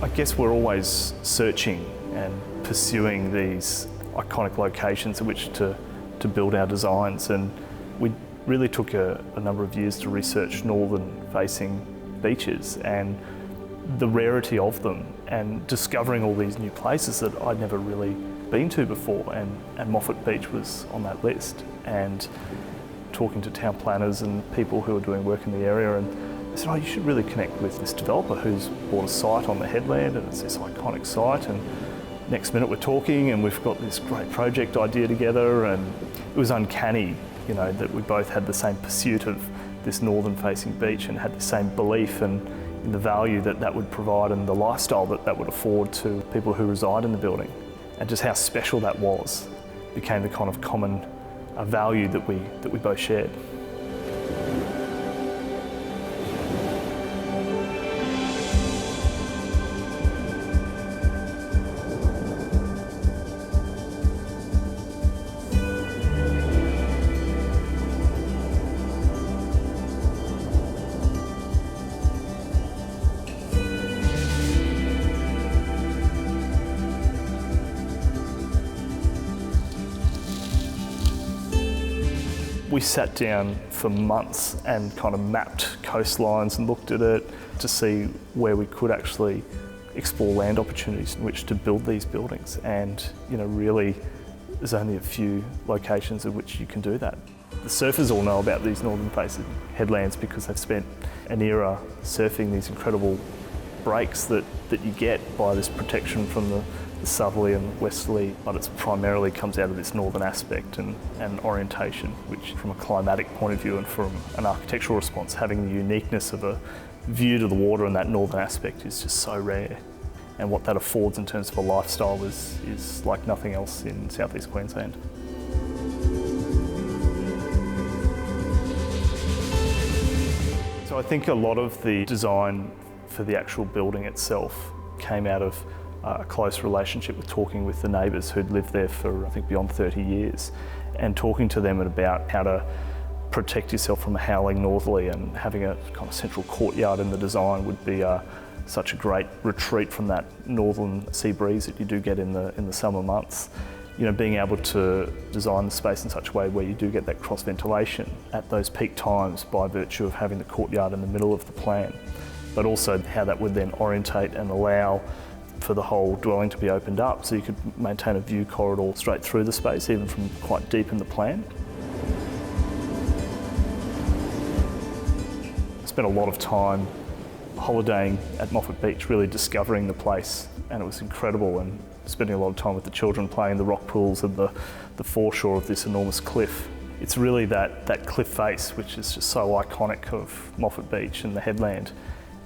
I guess we're always searching and pursuing these iconic locations in which to build our designs, and we really took a number of years to research northern facing beaches and the rarity of them, and discovering all these new places that I'd never really been to before, and Moffat Beach was on that list. And talking to town planners and people who are doing work in the area, and they said, oh, you should really connect with this developer who's bought a site on the headland, and it's this iconic site, and next minute we're talking and we've got this great project idea together. And it was uncanny, you know, that we both had the same pursuit of this northern facing beach and had the same belief in the value that that would provide and the lifestyle that that would afford to people who reside in the building. And just how special that was became the kind of common value that we both shared. We sat down for months and kind of mapped coastlines and looked at it to see where we could actually explore land opportunities in which to build these buildings. And, you know, really there's only a few locations in which you can do that. The surfers all know about these northern facing headlands because they've spent an era surfing these incredible breaks that you get by this protection from the southerly and westerly, but it primarily comes out of this northern aspect and orientation, which from a climatic point of view and from an architectural response, having the uniqueness of a view to the water in that northern aspect is just so rare. And what that affords in terms of a lifestyle is like nothing else in southeast Queensland. So I think a lot of the design for the actual building itself came out of a close relationship with talking with the neighbours who'd lived there for, I think, beyond 30 years, and talking to them about how to protect yourself from a howling northerly, and having a kind of central courtyard in the design would be such a great retreat from that northern sea breeze that you do get in the summer months. You know, being able to design the space in such a way where you do get that cross ventilation at those peak times by virtue of having the courtyard in the middle of the plan, but also how that would then orientate and allow for the whole dwelling to be opened up so you could maintain a view corridor straight through the space, even from quite deep in the plan. I spent a lot of time holidaying at Moffat Beach, really discovering the place, and it was incredible, and spending a lot of time with the children playing the rock pools and the foreshore of this enormous cliff. It's really that cliff face which is just so iconic of Moffat Beach and the headland,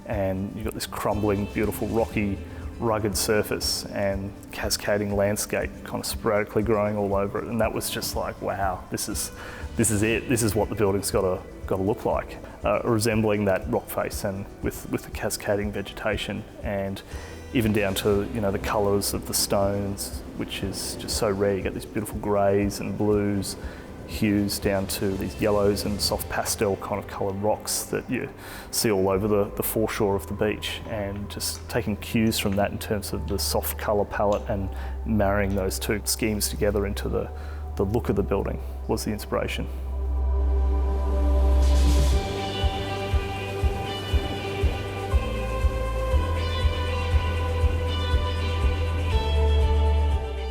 and you've got this crumbling, beautiful, rocky, rugged surface and cascading landscape kind of sporadically growing all over it, and that was just like, wow, this is it. This is what the building's got to look like, resembling that rock face, and with the cascading vegetation, and even down to, you know, the colours of the stones, which is just so rare. You get these beautiful greys and blues hues down to these yellows and soft pastel kind of coloured rocks that you see all over the foreshore of the beach, and just taking cues from that in terms of the soft colour palette and marrying those two schemes together into the look of the building was the inspiration.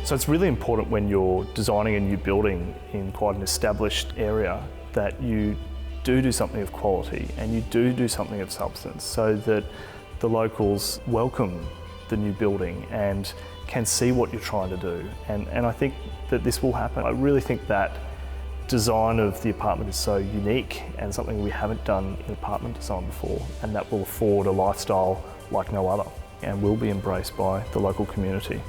So it's really important when you're designing a new building in quite an established area that you do something of quality and you do something of substance, so that the locals welcome the new building and can see what you're trying to do. And I think that this will happen. I really think that design of the apartment is so unique and something we haven't done in apartment design before, and that will afford a lifestyle like no other and will be embraced by the local community.